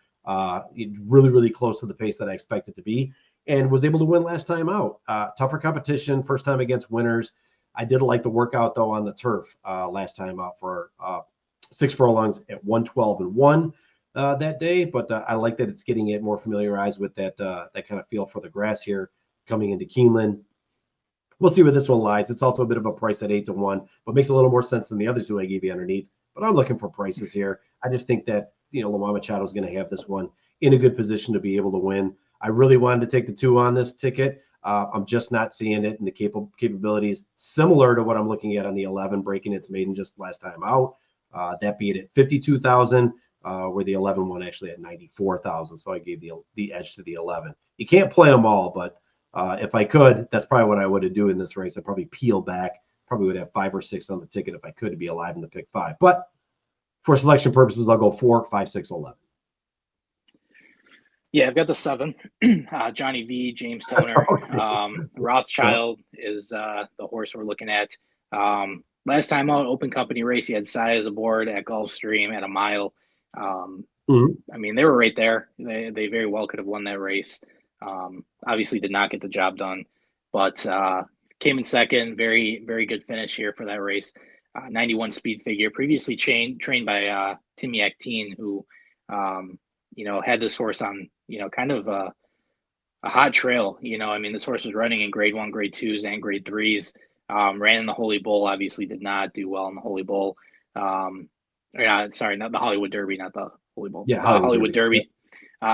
A: really, really close to the pace that I expect it to be, and was able to win last time out. Tougher competition, first time against winners. I did like the workout, though, on the turf last time out for 6 furlongs at 112-1 that day. But I like that it's getting it more familiarized with that kind of feel for the grass here coming into Keeneland. We'll see where this one lies. It's also a bit of a price at 8-1, but makes a little more sense than the other 2 I gave you underneath. but I'm looking for prices here. I just think that, Lamar Machado is going to have this one in a good position to be able to win. I really wanted to take the 2 on this ticket. I'm just not seeing it in the capabilities similar to what I'm looking at on the 11, breaking its maiden just last time out. That beat at 52,000, where the 11 won actually at 94,000. So I gave the edge to the 11. You can't play them all, but if I could, that's probably what I would do in this race. I'd probably peel back. Probably would have 5 or 6 on the ticket if I could to be alive in the pick 5. But for selection purposes, I'll go 4, 5, 6, 11.
B: Yeah, I've got the 7. Johnny V, James Toner. Rothschild is the horse we're looking at. Last time out, open company race, he had Saez aboard at Gulfstream at a mile. I mean, they were right there. They very well could have won that race. Obviously did not get the job done, but came in second. Very, very good finish here for that race. 91 speed figure, previously trained by Timmy Actine, who, had this horse on, kind of a hot trail. I mean, this horse was running in grade 1, grade 2s, and grade 3s. Ran in the Holy Bull, obviously did not do well in the Holy Bull. Sorry, not the Hollywood Derby, not the Holy Bull.
A: Yeah,
B: Hollywood Derby.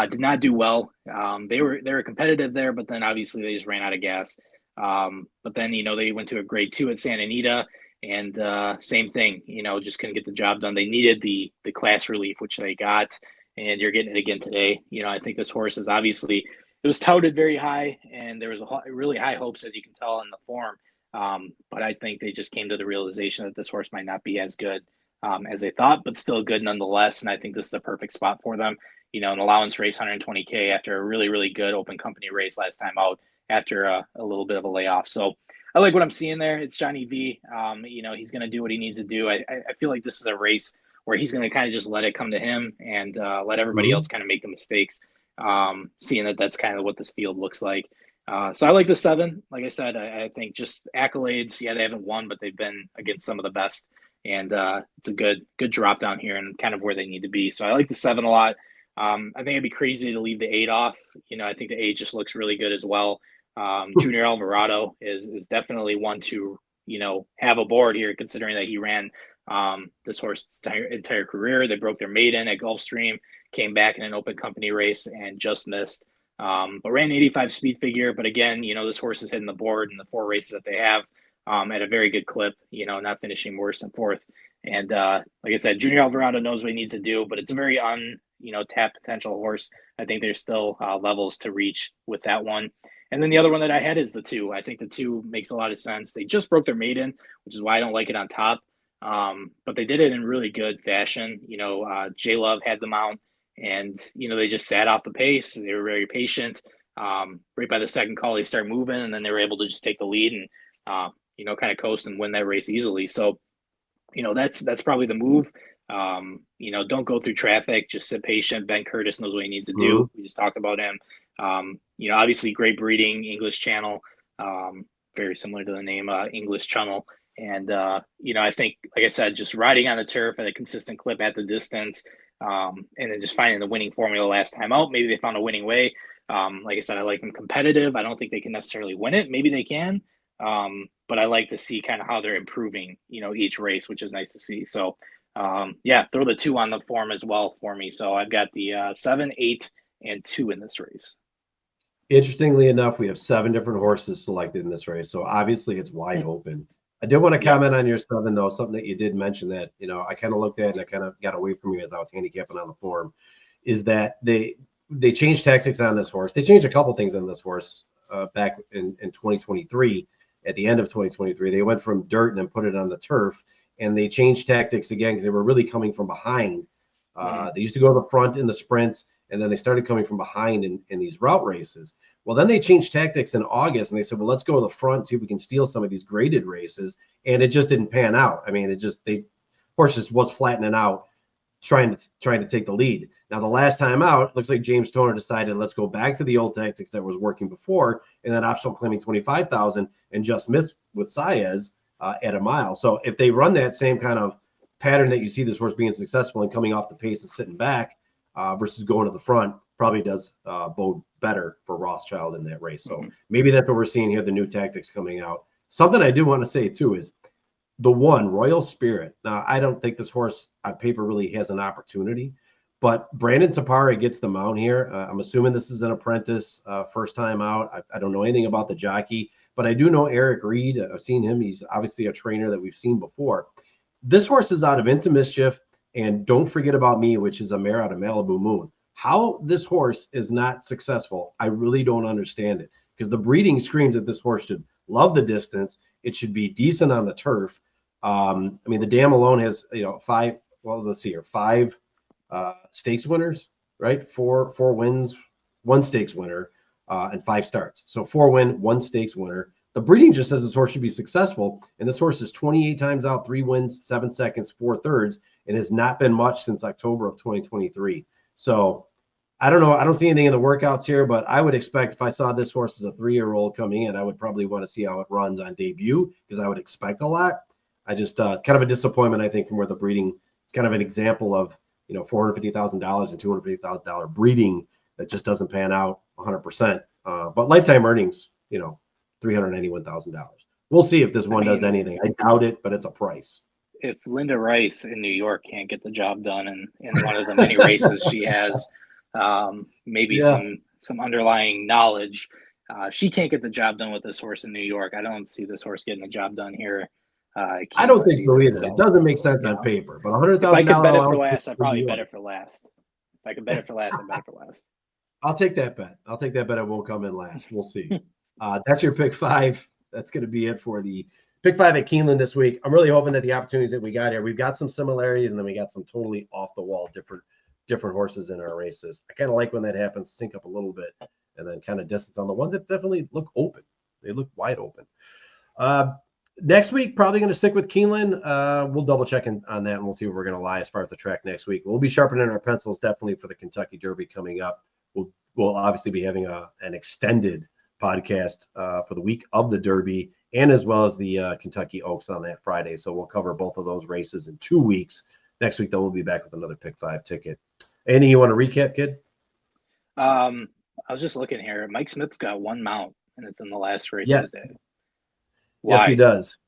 B: Did not do well. They were competitive there, but then obviously they just ran out of gas. But then, they went to a grade 2 at Santa Anita, and same thing, just couldn't get the job done. They needed the class relief, which they got, and you're getting it again today. I think this horse is obviously, it was touted very high, and there was really high hopes, as you can tell in the form. But I think they just came to the realization that this horse might not be as good as they thought, but still good nonetheless. And I think this is a perfect spot for them. An allowance race, 120K after a really, really good open company race last time out after a little bit of a layoff. So I like what I'm seeing there. It's Johnny V. He's going to do what he needs to do. I feel like this is a race where he's going to kind of just let it come to him and let everybody else kind of make the mistakes, seeing that that's kind of what this field looks like. So I like the 7. Like I said, I think just accolades. Yeah, they haven't won, but they've been against some of the best. And it's a good drop down here and kind of where they need to be. So I like the 7 a lot. I think it'd be crazy to leave the 8 off. I think the 8 just looks really good as well. Junior Alvarado is definitely one to, have aboard here, considering that he ran this horse's entire career. They broke their maiden at Gulfstream, came back in an open company race and just missed. But ran 85 speed figure. But again, this horse is hitting the board in the 4 races that they have at a very good clip, not finishing worse than 4th. And like I said, Junior Alvarado knows what he needs to do, but it's a very tapped potential horse. I think there's still levels to reach with that one. And then the other one that I had is the 2. I think the 2 makes a lot of sense. They just broke their maiden, which is why I don't like it on top. But they did it in really good fashion. J Love had them out, and they just sat off the pace. They were very patient. Right by the second call, they start moving, and then they were able to just take the lead and kind of coast and win that race easily. So that's probably the move. Don't go through traffic, just sit patient. Ben Curtis knows what he needs to do. We just talked about him. Obviously great breeding, English channel, very similar to the name English Channel. And, I think, like I said, just riding on the turf at a consistent clip at the distance, and then just finding the winning formula last time out. Maybe they found a winning way. Like I said, I like them competitive. I don't think they can necessarily win it. Maybe they can. But I like to see kind of how they're improving, each race, which is nice to see. So, throw the 2 on the form as well for me. So I've got the 7, 8, and 2 in this race.
A: Interestingly enough, we have 7 different horses selected in this race. So obviously it's wide open. I did want to comment on your 7, though, something that you did mention that, I kind of looked at and I kind of got away from you as I was handicapping on the form, is that they changed tactics on this horse. They changed a couple things on this horse back in 2023. At the end of 2023, they went from dirt and then put it on the turf, and they changed tactics again because they were really coming from behind. They used to go to the front in the sprints, and then they started coming from behind in these route races. Well, then they changed tactics in August, and they said, well, let's go to the front, see if we can steal some of these graded races, and it just didn't pan out. I mean, horse just was flattening out, trying to take the lead. Now, the last time out, it looks like James Toner decided, let's go back to the old tactics that was working before, and then optional claiming 25,000 and just missed with Saez at a mile. So if they run that same kind of pattern that you see this horse being successful and coming off the pace and sitting back versus going to the front, probably does bode better for Rothschild in that race. So maybe that's what we're seeing here, the new tactics coming out. Something I do want to say, too, is The one, Royal Spirit. Now, I don't think this horse on paper really has an opportunity, but Brandon Tapara gets the mount here. I'm assuming this is an apprentice, first time out. I don't know anything about the jockey, but I do know Eric Reed. I've seen him. He's obviously a trainer that we've seen before. This horse is out of Into Mischief, and Don't Forget About Me, which is a mare out of Malibu Moon. How this horse is not successful, I really don't understand it, because the breeding screams that this horse should love the distance. It should be decent on the turf. I mean, the dam alone has, five. Well, let's see here, five stakes winners, right? Four wins, one stakes winner, and 5 starts. So 4 win, 1 stakes winner. The breeding just says this horse should be successful, and this horse is 28 times out, 3 wins, 7 seconds, 4 thirds, and has not been much since October of 2023. So I don't know. I don't see anything in the workouts here, but I would expect if I saw this horse as a 3-year-old coming in, I would probably want to see how it runs on debut, because I would expect a lot. I just kind of a disappointment, I think, from where the breeding. It's kind of an example of $450,000 and $250,000 breeding that just doesn't pan out 100%. But lifetime earnings, $391,000. We'll see if this one does anything. I doubt it, but it's a price.
B: If Linda Rice in New York can't get the job done in one of the many races she has, maybe some underlying knowledge. She can't get the job done with this horse in New York. I don't see this horse getting the job done here.
A: I don't think so either. It doesn't make sense on paper. But $100,000.
B: If I could bet it for last, I'd probably bet it for last. If I could bet it for last, I'd bet it for last.
A: I'll take that bet. It won't come in last. We'll see. That's your pick 5. That's going to be it for the pick 5 at Keeneland this week. I'm really hoping that the opportunities that we got here, we've got some similarities, and then we got some totally off the wall different horses in our races. I kind of like when that happens, sync up a little bit, and then kind of distance on the ones that definitely look open. They look wide open. Next week, probably going to stick with Keeneland. We'll double check on that, and we'll see where we're going to lie as far as the track next week. We'll be sharpening our pencils definitely for the Kentucky Derby coming up. We'll obviously be having an extended podcast for the week of the Derby, and as well as the Kentucky Oaks on that Friday. So we'll cover both of those races in 2 weeks. Next week, though, we'll be back with another pick 5 ticket. Anything you want to recap, kid?
B: I was just looking here. Mike Smith's got 1 mount, and it's in the last race of the day. Why?
A: Yes, he does.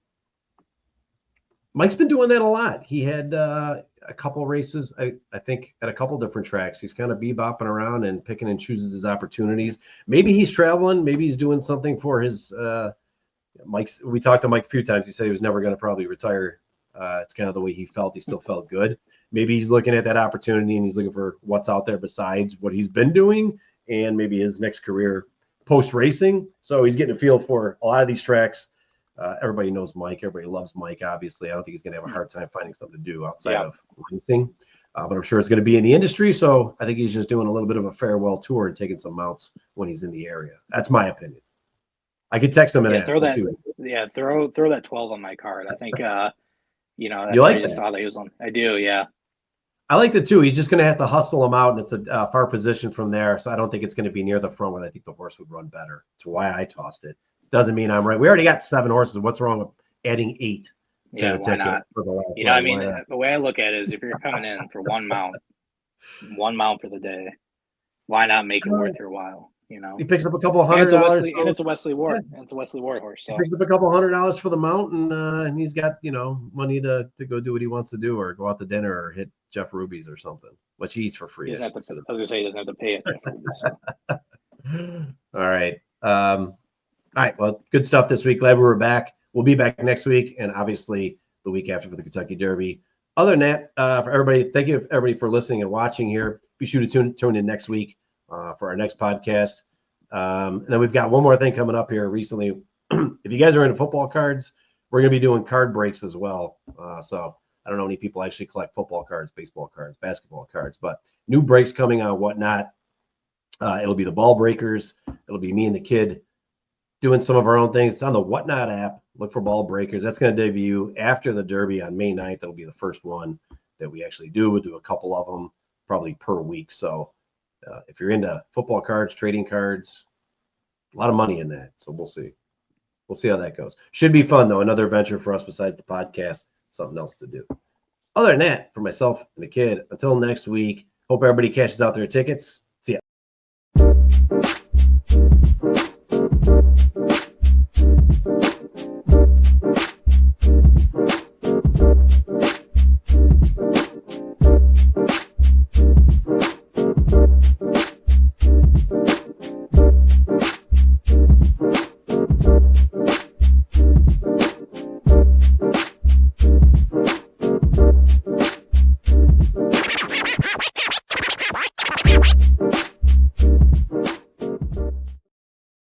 A: Mike's been doing that a lot. He had a couple races, I think, at a couple different tracks. He's kind of bebopping around and picking and chooses his opportunities. Maybe he's traveling. Maybe he's doing something for his Mike's. We talked to Mike a few times. He said he was never going to probably retire. It's kind of the way he felt. He still felt good. Maybe he's looking at that opportunity, and he's looking for what's out there besides what he's been doing, and maybe his next career post-racing. So he's getting a feel for a lot of these tracks. Everybody knows Mike. Everybody loves Mike, obviously. I don't think he's going to have a hard time finding something to do outside of racing. But I'm sure it's going to be in the industry. So I think he's just doing a little bit of a farewell tour and taking some mounts when he's in the area. That's my opinion. I could text him and
B: throw that 12 on my card. I think,
A: you like
B: I just saw that he was on. I do, yeah.
A: I like the 2. He's just going to have to hustle him out, and it's a far position from there. So I don't think it's going to be near the front where I think the horse would run better. That's why I tossed it. Doesn't mean I'm right. We already got 7 horses. What's wrong with adding 8?
B: Yeah, why not? The way I look at it is if you're coming in for 1 mount for the day, why not make it worth your while?
A: He picks up a couple of $100.
B: And it's a Wesley Ward. And it's a Wesley Ward horse. So.
A: He picks up a couple of $100 for the mount, and he's got money to go do what he wants to do, or go out to dinner, or hit Jeff Ruby's or something, which he eats for free.
B: I was gonna say he doesn't have to pay it. Jeff Ruby's, so.
A: All right. All right. Well, good stuff this week. Glad we were back. We'll be back next week, and obviously the week after for the Kentucky Derby. Other than that, for everybody, thank you everybody for listening and watching here. Be sure to tune in next week for our next podcast. And then we've got one more thing coming up here recently. If you guys are into football cards, we're going to be doing card breaks as well. So I don't know any people actually collect football cards, baseball cards, basketball cards, but new breaks coming on Whatnot. It'll be the Ball Breakers. It'll be me and the kid doing some of our own things. It's on the Whatnot app. Look for Ball Breakers. That's going to debut after the Derby on May 9th. That'll be the first one that we actually do. We'll do a couple of them probably per week. So if you're into football cards, trading cards, a lot of money in that. So we'll see. We'll see how that goes. Should be fun, though. Another venture for us besides the podcast. Something else to do. Other than that, for myself and the kid, until next week, hope everybody cashes out their tickets.